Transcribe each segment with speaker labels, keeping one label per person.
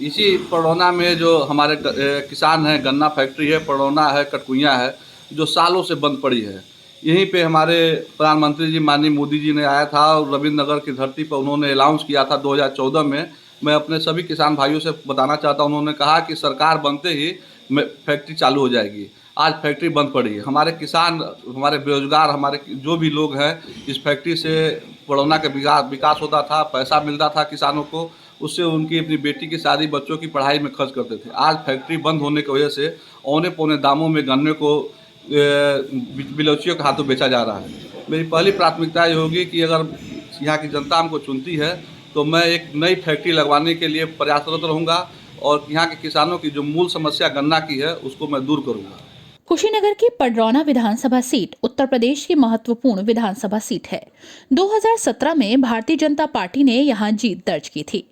Speaker 1: इसी पड़रौना में जो हमारे किसान हैं, गन्ना फैक्ट्री है, पड़रौना है, कटकुइयाँ है, जो सालों से बंद पड़ी है। यहीं पे हमारे प्रधानमंत्री जी माननीय मोदी जी ने आया था और रविंद्र नगर की धरती पर उन्होंने अनाउंस किया था 2014 में। मैं अपने सभी किसान भाइयों से बताना चाहता हूँ, उन्होंने कहा कि सरकार बनते ही फैक्ट्री चालू हो जाएगी। आज फैक्ट्री बंद पड़ी है। हमारे किसान, हमारे बेरोजगार, हमारे जो भी लोग हैं, इस फैक्ट्री से पड़रौना का विकास होता था, पैसा मिलता था किसानों को, उससे उनकी अपनी बेटी की शादी, बच्चों की पढ़ाई में खर्च करते थे। आज फैक्ट्री बंद होने की वजह से औने पौने दामों में गन्ने को बिलौचियों के हाथों बेचा जा रहा है। मेरी पहली प्राथमिकता ये होगी कि अगर यहाँ की जनता हमको चुनती है तो मैं एक नई फैक्ट्री लगवाने के लिए प्रयासरत रहूँगा और यहाँ के किसानों की जो मूल समस्या गन्ना की है उसको मैं दूर करूँगा।
Speaker 2: कुशीनगर की पडरौना विधानसभा सीट उत्तर प्रदेश की महत्वपूर्ण विधानसभा सीट है। 2017 में भारतीय जनता पार्टी ने यहां जीत दर्ज की थी।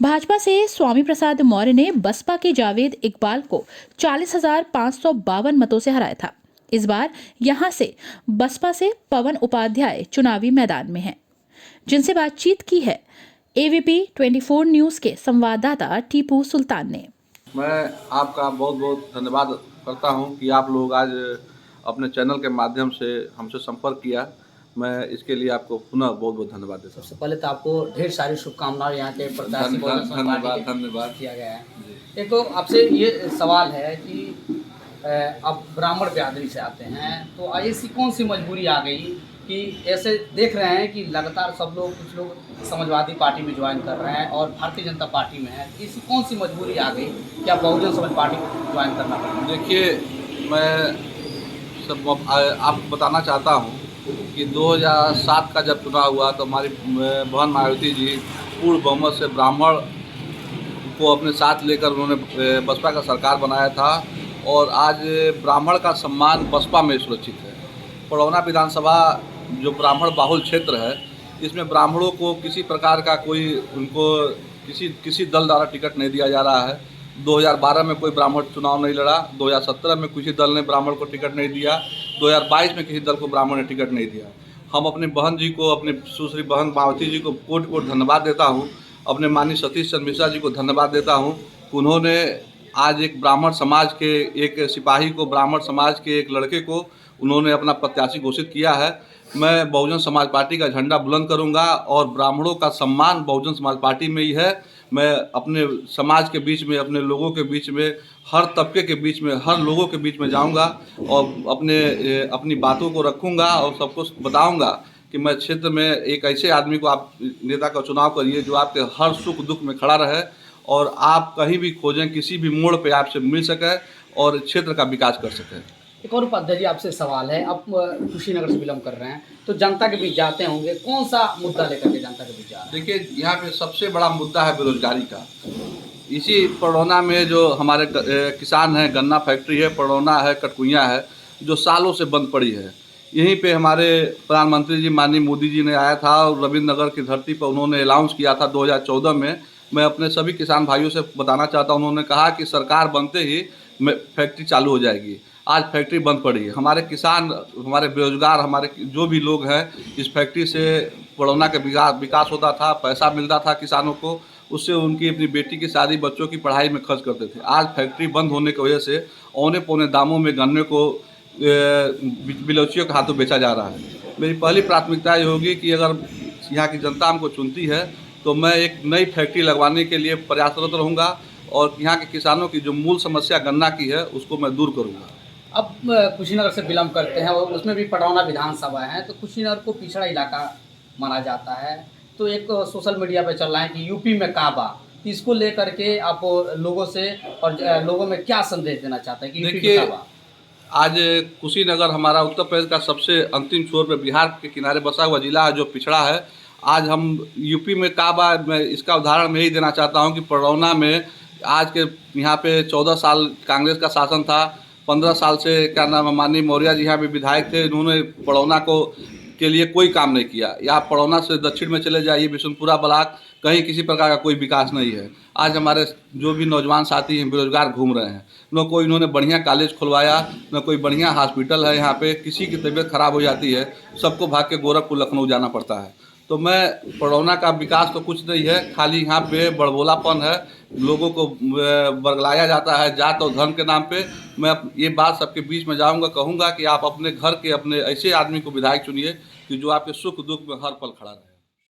Speaker 2: भाजपा से स्वामी प्रसाद मौर्य ने बसपा के जावेद इकबाल को 40,552 मतों से हराया था। इस बार यहां से बसपा से पवन उपाध्याय चुनावी मैदान में हैं, जिनसे बातचीत की है एवीपी 24 न्यूज के संवाददाता टीपू सुल्तान ने।
Speaker 1: मैं आपका बहुत बहुत धन्यवाद करता हूं कि आप लोग आज अपने चैनल के माध्यम से हमसे संपर्क किया। मैं इसके लिए आपको पुनः बहुत बहुत धन्यवाद देता हूं।
Speaker 3: सबसे पहले तो आपको ढेर सारी शुभकामनाएं यहाँ के प्रत्याशी बहुजन समाज पार्टी के
Speaker 1: धन्यवाद
Speaker 3: किया गया है। एक तो आपसे ये सवाल है कि आप ब्राह्मण बिरादरी से आते हैं, तो ऐसी कौन सी मजबूरी आ गई कि ऐसे देख रहे हैं कि लगातार सब लोग, कुछ लोग समाजवादी पार्टी में ज्वाइन कर रहे हैं और भारतीय जनता पार्टी में है, ऐसी कौन सी मजबूरी आ गई कि आप बहुजन समाज पार्टी ज्वाइन करना पड़ा?
Speaker 1: देखिए, मैं सब आपको बताना चाहता हूं कि 2007 का जब चुनाव हुआ तो हमारी बहन मायावती जी पूर्ण बहुमत से ब्राह्मण को अपने साथ लेकर उन्होंने बसपा का सरकार बनाया था और आज ब्राह्मण का सम्मान बसपा में सुरक्षित है। पड़रौना विधानसभा जो ब्राह्मण बाहुल क्षेत्र है, इसमें ब्राह्मणों को किसी प्रकार का कोई उनको किसी दल द्वारा टिकट नहीं दिया जा रहा है। 2012 में कोई ब्राह्मण चुनाव नहीं लड़ा, 2017 में किसी दल ने ब्राह्मण को टिकट नहीं दिया, 2022 में किसी दल को ब्राह्मण ने टिकट नहीं दिया। हम अपनी बहन जी को, अपनी सुश्री बहन मायावती जी को कोट कोट धन्यवाद देता हूँ। अपने माननीय सतीश चंद्र मिश्रा जी को धन्यवाद देता हूँ कि उन्होंने आज एक ब्राह्मण समाज के एक सिपाही को, ब्राह्मण समाज के एक लड़के को उन्होंने अपना प्रत्याशी घोषित किया है। मैं बहुजन समाज पार्टी का झंडा बुलंद करूंगा और ब्राह्मणों का सम्मान बहुजन समाज पार्टी में ही है। मैं अपने समाज के बीच में, अपने लोगों के बीच में, हर तबके के बीच में, हर लोगों के बीच में जाऊंगा और अपनी बातों को रखूंगा और सबको बताऊंगा कि मैं क्षेत्र में एक ऐसे आदमी को, आप नेता का चुनाव करिए जो आपके हर सुख दुख में खड़ा रहे और आप कहीं भी खोजें, किसी भी मोड़ पे आपसे मिल सके और क्षेत्र का विकास कर सके।
Speaker 3: एक और उपाध्याय जी आपसे सवाल है, आप कुशीनगर से बिलोंग कर रहे हैं, तो जनता के बीच जाते होंगे, कौन सा मुद्दा लेकर के जनता के बीच जा रहे हैं?
Speaker 1: देखिए, यहाँ पे सबसे बड़ा मुद्दा है बेरोजगारी का। इसी पड़रौना में जो हमारे किसान हैं, गन्ना फैक्ट्री है, पड़रौना है, कटकुइयाँ है, जो सालों से बंद पड़ी है। यहीं पे हमारे प्रधानमंत्री जी माननीय मोदी जी ने आया था और रविंद्र नगर की धरती पर उन्होंने अनाउंस किया था 2014 में। मैं अपने सभी किसान भाइयों से बताना चाहता हूँ, उन्होंने कहा कि सरकार बनते ही फैक्ट्री चालू हो जाएगी। आज फैक्ट्री बंद पड़ी है। हमारे किसान, हमारे बेरोजगार, हमारे जो भी लोग हैं, इस फैक्ट्री से पड़रौना का विकास होता था, पैसा मिलता था किसानों को, उससे उनकी अपनी बेटी की शादी, बच्चों की पढ़ाई में खर्च करते थे। आज फैक्ट्री बंद होने की वजह से औने पौने दामों में गन्ने को बिलौचियों के हाथों बेचा जा रहा है। मेरी पहली प्राथमिकता ये होगी कि अगर यहाँ की जनता हमको चुनती है तो मैं एक नई फैक्ट्री लगवाने के लिए प्रयासरत रहूँगा और यहाँ के किसानों की जो मूल समस्या गन्ना की है उसको मैं दूर करूँगा।
Speaker 3: अब कुशीनगर से बिलोंग करते हैं और उसमें भी पड़रौना विधानसभा है, तो कुशीनगर को पिछड़ा इलाका माना जाता है। तो एक सोशल मीडिया पे चल रहा है कि यूपी में काबा, तो इसको लेकर के आप लोगों से और लोगों में क्या संदेश देना चाहते हैं कि यूपी में काबा?
Speaker 1: आज कुशीनगर हमारा उत्तर प्रदेश का सबसे अंतिम छोर पर बिहार के किनारे बसा हुआ जिला है जो पिछड़ा है। आज हम यूपी में काबा, मैं इसका उदाहरण मैं ही देना चाहता हूँ कि पड़रौना में आज के यहाँ पे 14 साल कांग्रेस का शासन था। 15 साल से क्या नाम है, माननीय मौर्य जी यहाँ पे विधायक थे, इन्होंने पड़रौना को के लिए कोई काम नहीं किया। या पड़रौना से दक्षिण में चले जाइए, बिशुनपुरा ब्लॉक, कहीं किसी प्रकार का कोई विकास नहीं है। आज हमारे जो भी नौजवान साथी हैं बेरोजगार घूम रहे हैं, न कोई इन्होंने बढ़िया कॉलेज खुलवाया, न कोई बढ़िया हॉस्पिटल है। यहाँ पे किसी की तबीयत खराब हो जाती है, सबको भाग के गोरखपुर, लखनऊ जाना पड़ता है। तो मैं पड़रौना का विकास तो कुछ नहीं है, खाली यहाँ पे बड़बोलापन है। लोगों को बरगलाया जाता है जात और धर्म के नाम पे। मैं ये बात सबके बीच में जाऊंगा, कहूंगा कि आप अपने घर के अपने ऐसे आदमी को विधायक चुनिए कि जो आपके सुख दुख में हर पल खड़ा रहे।